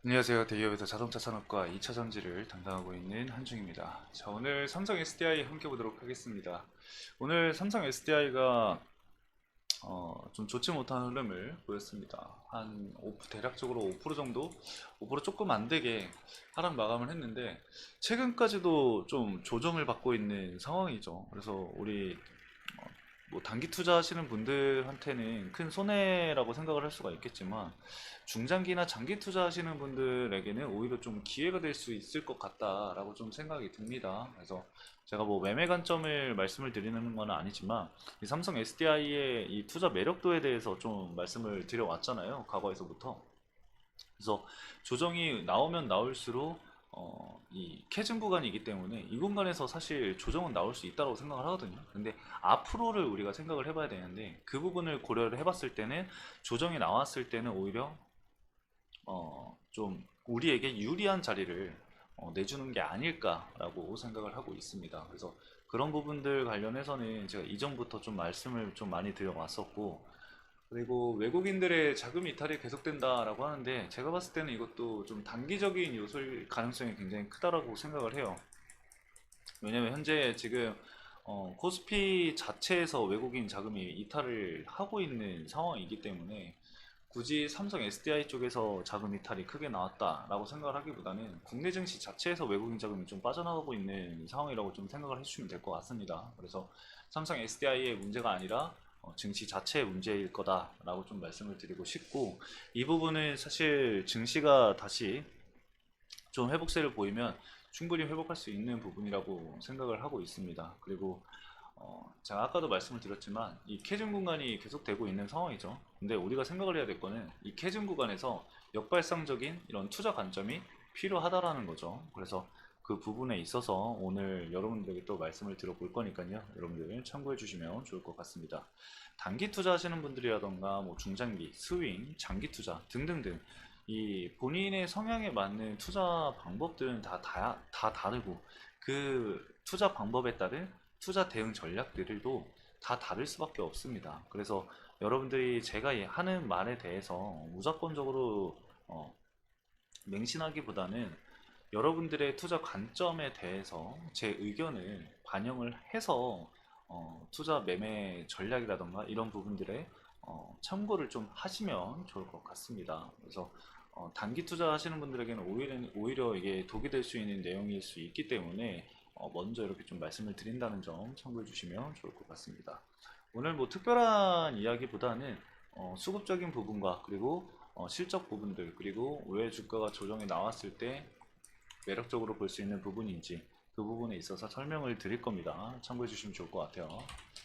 안녕하세요. 대기업에서 자동차 산업과 2차 전지를 담당하고 있는 한중입니다. 자, 오늘 삼성 SDI 함께 보도록 하겠습니다. 오늘 삼성 SDI가 좀 좋지 못한 흐름을 보였습니다. 대략적으로 5% 정도, 5% 조금 안 되게 하락 마감을 했는데 최근까지도 좀 조정을 받고 있는 상황이죠. 그래서 우리 뭐 단기 투자하시는 분들한테는 큰 손해라고 생각을 할 수가 있겠지만 중장기나 장기 투자하시는 분들에게는 오히려 좀 기회가 될 수 있을 것 같다라고 좀 생각이 듭니다. 그래서 제가 뭐 매매 관점을 말씀을 드리는 건 아니지만 이 삼성 SDI의 이 투자 매력도에 대해서 좀 말씀을 드려왔잖아요. 과거에서부터. 그래서 조정이 나오면 나올수록 이 캐즘 구간이기 때문에 이 공간에서 사실 조정은 나올 수 있다고 생각을 하거든요. 근데 앞으로를 우리가 생각을 해봐야 되는데 그 부분을 고려를 해봤을 때는 조정이 나왔을 때는 오히려 좀 우리에게 유리한 자리를 내주는 게 아닐까라고 생각을 하고 있습니다. 그래서 그런 부분들 관련해서는 제가 이전부터 좀 말씀을 좀 많이 드려왔었고, 그리고 외국인들의 자금 이탈이 계속된다라고 하는데 제가 봤을 때는 이것도 좀 단기적인 요소일 가능성이 굉장히 크다라고 생각을 해요. 왜냐면 현재 지금 코스피 자체에서 외국인 자금이 이탈을 하고 있는 상황이기 때문에 굳이 삼성 SDI 쪽에서 자금 이탈이 크게 나왔다라고 생각을 하기보다는 국내 증시 자체에서 외국인 자금이 좀 빠져나가고 있는 상황이라고 좀 생각을 해주시면 될 것 같습니다. 그래서 삼성 SDI의 문제가 아니라 증시 자체의 문제일 거다라고 좀 말씀을 드리고 싶고, 이 부분은 사실 증시가 다시 좀 회복세를 보이면 충분히 회복할 수 있는 부분이라고 생각을 하고 있습니다. 그리고 제가 아까도 말씀을 드렸지만 이 캐즘 구간이 계속되고 있는 상황이죠. 근데 우리가 생각을 해야 될 거는 이 캐즘 구간에서 역발상적인 이런 투자 관점이 필요하다라는 거죠. 그래서 그 부분에 있어서 오늘 여러분들에게 또 말씀을 드려볼 거니까요. 여러분들 참고해 주시면 좋을 것 같습니다. 단기 투자하시는 분들이라던가 뭐 중장기, 스윙, 장기 투자 등등등 이 본인의 성향에 맞는 투자 방법들은 다 다르고 그 투자 방법에 따른 투자 대응 전략들도 다 다를 수밖에 없습니다. 그래서 여러분들이 제가 하는 말에 대해서 무조건적으로 맹신하기보다는 여러분들의 투자 관점에 대해서 제 의견을 반영을 해서 투자 매매 전략이라던가 이런 부분들에 참고를 좀 하시면 좋을 것 같습니다. 그래서 단기 투자하시는 분들에게는 오히려 이게 독이 될 수 있는 내용일 수 있기 때문에 먼저 이렇게 좀 말씀을 드린다는 점 참고해 주시면 좋을 것 같습니다. 오늘 뭐 특별한 이야기보다는 수급적인 부분과 그리고 실적 부분들, 그리고 왜 주가가 조정이 나왔을 때 매력적으로 볼 수 있는 부분인지 그 부분에 있어서 설명을 드릴 겁니다. 참고해 주시면 좋을 것 같아요.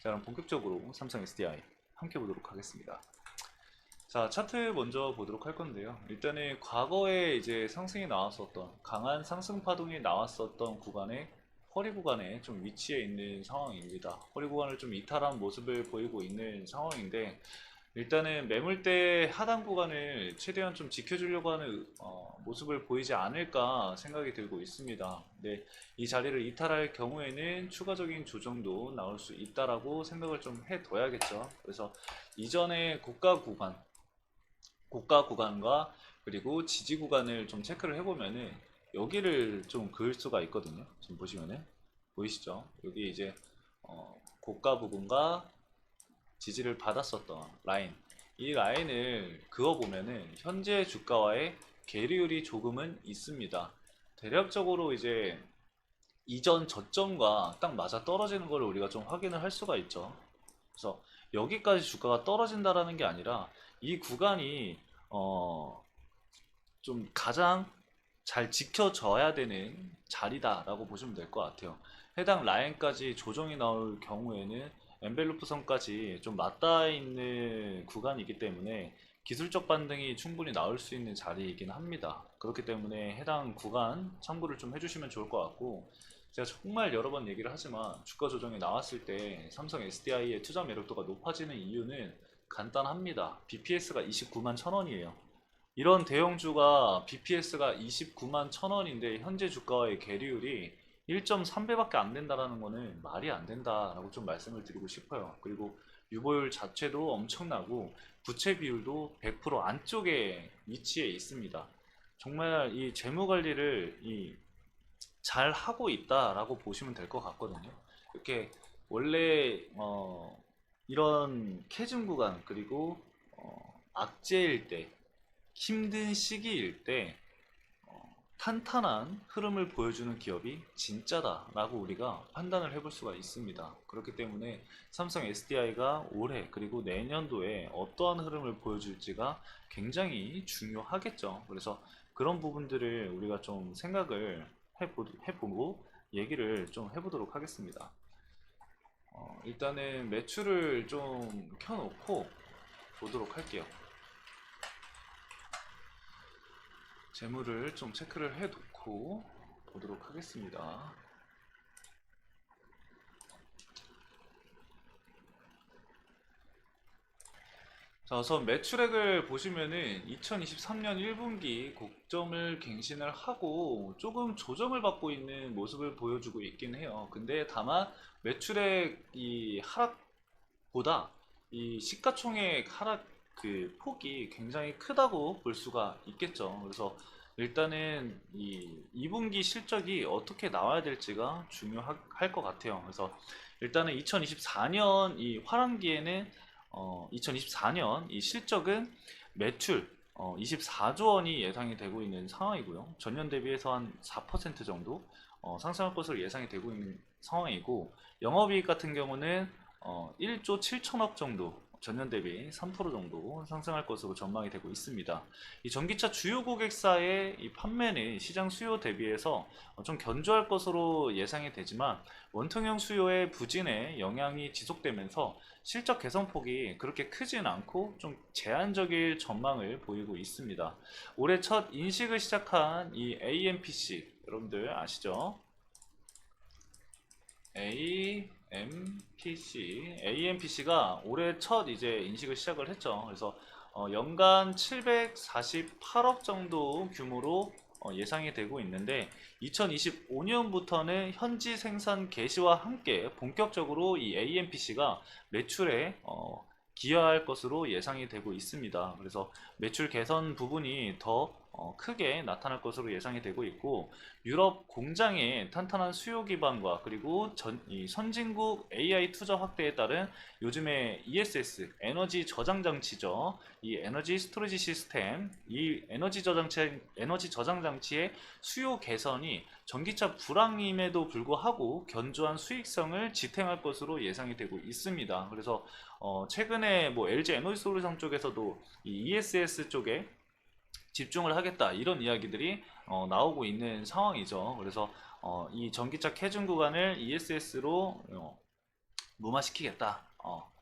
자, 그럼 본격적으로 삼성 SDI 함께 보도록 하겠습니다. 자, 차트 먼저 보도록 할 건데요. 일단은 과거에 이제 상승이 나왔었던, 강한 상승 파동이 나왔었던 구간에 허리 구간에 좀 위치해 있는 상황입니다. 허리 구간을 좀 이탈한 모습을 보이고 있는 상황인데, 일단은 매물대 하단 구간을 최대한 좀 지켜주려고 하는 모습을 보이지 않을까 생각이 들고 있습니다. 네, 이 자리를 이탈할 경우에는 추가적인 조정도 나올 수 있다라고 생각을 좀 해둬야겠죠. 그래서 이전에 고가 구간과 그리고 지지 구간을 좀 체크를 해보면은 여기를 좀 그을 수가 있거든요. 지금 보시면은 보이시죠? 여기 이제 고가 부분과 지지를 받았었던 라인, 이 라인을 그어보면은 현재 주가와의 괴리율이 조금은 있습니다. 대략적으로 이제 이전 저점과 딱 맞아 떨어지는 걸 우리가 좀 확인을 할 수가 있죠. 그래서 여기까지 주가가 떨어진다라는 게 아니라 이 구간이 좀 가장 잘 지켜져야 되는 자리다라고 보시면 될 것 같아요. 해당 라인까지 조정이 나올 경우에는 엔벨로프 선까지 좀 맞닿아 있는 구간이기 때문에 기술적 반등이 충분히 나올 수 있는 자리이긴 합니다. 그렇기 때문에 해당 구간 참고를 좀 해주시면 좋을 것 같고, 제가 정말 여러 번 얘기를 하지만 주가 조정이 나왔을 때 삼성 SDI의 투자 매력도가 높아지는 이유는 간단합니다. BPS가 29만 1,000원이에요. 이런 대형주가 BPS가 29만 1,000원인데 현재 주가와의 괴리율이 1.3배밖에 안 된다라는 거는 말이 안 된다라고 좀 말씀을 드리고 싶어요. 그리고 유보율 자체도 엄청나고 부채 비율도 100% 안쪽에 위치해 있습니다. 정말 이 재무 관리를 잘 하고 있다라고 보시면 될 것 같거든요. 이렇게 원래 이런 캐즘 구간 그리고 악재일 때, 힘든 시기일 때 탄탄한 흐름을 보여주는 기업이 진짜다라고 우리가 판단을 해볼 수가 있습니다. 그렇기 때문에 삼성 SDI가 올해 그리고 내년도에 어떠한 흐름을 보여줄지가 굉장히 중요하겠죠. 그래서 그런 부분들을 우리가 좀 생각을 해보고 얘기를 좀 해보도록 하겠습니다. 일단은 매출을 좀 켜놓고 보도록 할게요. 재물을 좀 체크를 해놓고 보도록 하겠습니다. 자, 우선 매출액을 보시면은 2023년 1분기 고점을 갱신을 하고 조금 조정을 받고 있는 모습을 보여주고 있긴 해요. 근데 다만 매출액 이 하락보다 이 시가총액 하락 그 폭이 굉장히 크다고 볼 수가 있겠죠. 그래서 일단은 이 2분기 실적이 어떻게 나와야 될지가 중요할 것 같아요. 그래서 일단은 2024년 이 화랑기에는 2024년 이 실적은 매출 24조 원이 예상이 되고 있는 상황이고요. 전년 대비해서 한 4% 정도 상승할 것으로 예상이 되고 있는 상황이고, 영업이익 같은 경우는 1조 7천억 정도, 전년 대비 3% 정도 상승할 것으로 전망이 되고 있습니다. 이 전기차 주요 고객사의 이 판매는 시장 수요 대비해서 좀 견조할 것으로 예상이 되지만, 원통형 수요의 부진에 영향이 지속되면서 실적 개선폭이 그렇게 크진 않고 좀 제한적일 전망을 보이고 있습니다. 올해 첫 인식을 시작한 이 AMPC, 여러분들 아시죠? AMPC가 올해 첫 이제 인식을 시작을 했죠. 그래서 연간 748억 정도 규모로 예상이 되고 있는데, 2025년부터는 현지 생산 개시와 함께 본격적으로 이 AMPC가 매출에 기여할 것으로 예상이 되고 있습니다. 그래서 매출 개선 부분이 더 크게 나타날 것으로 예상이 되고 있고, 유럽 공장의 탄탄한 수요 기반과 그리고 이 선진국 AI 투자 확대에 따른 요즘에 ESS 에너지 저장 장치죠. 이 에너지 스토리지 시스템, 이 에너지 저장 장치의 수요 개선이 전기차 불황임에도 불구하고 견조한 수익성을 지탱할 것으로 예상이 되고 있습니다. 그래서 최근에 뭐 LG 에너지 솔루션 쪽에서도 이 ESS 쪽에 집중을 하겠다, 이런 이야기들이 나오고 있는 상황이죠. 그래서 이 전기차 캐즘 구간을 ESS로 무마시키겠다,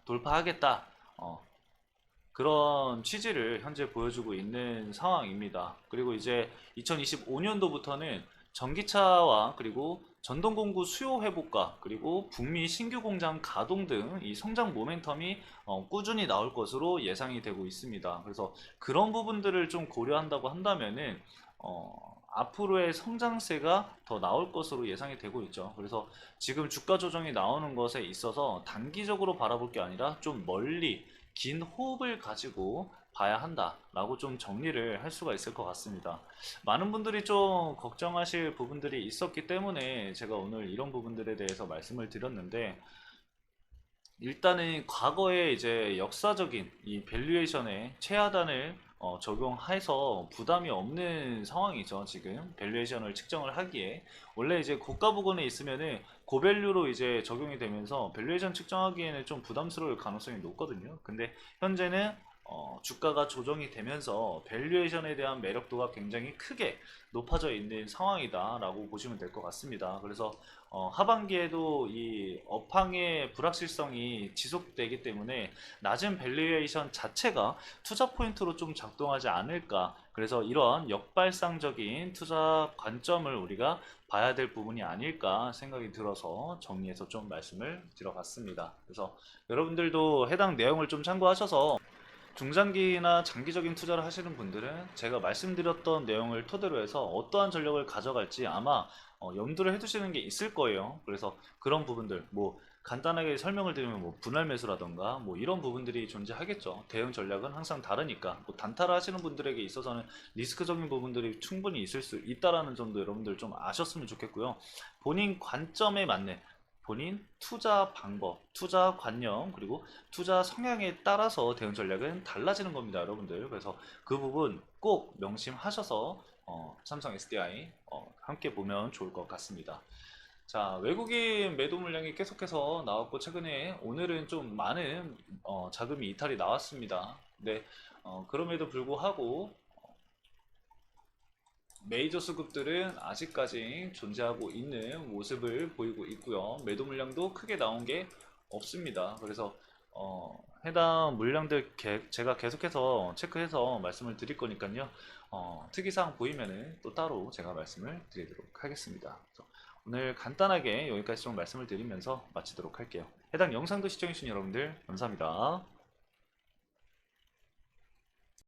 돌파하겠다, 그런 취지를 현재 보여주고 있는 상황입니다. 그리고 이제 2025년도부터는 전기차와 그리고 전동공구 수요 회복과 그리고 북미 신규 공장 가동 등 이 성장 모멘텀이 꾸준히 나올 것으로 예상이 되고 있습니다. 그래서 그런 부분들을 좀 고려한다고 한다면은 앞으로의 성장세가 더 나올 것으로 예상이 되고 있죠. 그래서 지금 주가 조정이 나오는 것에 있어서 단기적으로 바라볼 게 아니라 좀 멀리 긴 호흡을 가지고 봐야 한다라고 좀 정리를 할 수가 있을 것 같습니다. 많은 분들이 좀 걱정하실 부분들이 있었기 때문에 제가 오늘 이런 부분들에 대해서 말씀을 드렸는데, 일단은 과거에 이제 역사적인 이 밸류에이션의 최하단을 적용해서 부담이 없는 상황이죠. 지금 밸류에이션을 측정을 하기에 원래 이제 고가 부근에 있으면은 고밸류로 이제 적용이 되면서 밸류에이션 측정하기에는 좀 부담스러울 가능성이 높거든요. 근데 현재는 주가가 조정이 되면서 밸류에이션에 대한 매력도가 굉장히 크게 높아져 있는 상황이다라고 보시면 될 것 같습니다. 그래서 하반기에도 이 업황의 불확실성이 지속되기 때문에 낮은 밸류에이션 자체가 투자 포인트로 좀 작동하지 않을까. 그래서 이런 역발상적인 투자 관점을 우리가 봐야 될 부분이 아닐까 생각이 들어서 정리해서 좀 말씀을 드려봤습니다. 그래서 여러분들도 해당 내용을 좀 참고하셔서 중장기나 장기적인 투자를 하시는 분들은 제가 말씀드렸던 내용을 토대로 해서 어떠한 전략을 가져갈지 아마 염두를 해두시는 게 있을 거예요. 그래서 그런 부분들, 뭐 간단하게 설명을 드리면 뭐 분할 매수라던가 뭐 이런 부분들이 존재하겠죠. 대응 전략은 항상 다르니까 뭐 단타를 하시는 분들에게 있어서는 리스크적인 부분들이 충분히 있을 수 있다라는 점도 여러분들 좀 아셨으면 좋겠고요. 본인 관점에 맞는 본인 투자 방법, 투자 관념, 그리고 투자 성향에 따라서 대응 전략은 달라지는 겁니다, 여러분들. 그래서 그 부분 꼭 명심하셔서 삼성 SDI 함께 보면 좋을 것 같습니다. 자, 외국인 매도 물량이 계속해서 나왔고, 최근에 오늘은 좀 많은 자금이 이탈이 나왔습니다. 근데 그럼에도 불구하고 메이저 수급들은 아직까지 존재하고 있는 모습을 보이고 있고요. 매도 물량도 크게 나온 게 없습니다. 그래서 해당 물량들 제가 계속해서 체크해서 말씀을 드릴 거니까요. 특이사항 보이면은 또 따로 제가 말씀을 드리도록 하겠습니다. 그래서 오늘 간단하게 여기까지 좀 말씀을 드리면서 마치도록 할게요. 해당 영상도 시청해주신 여러분들 감사합니다.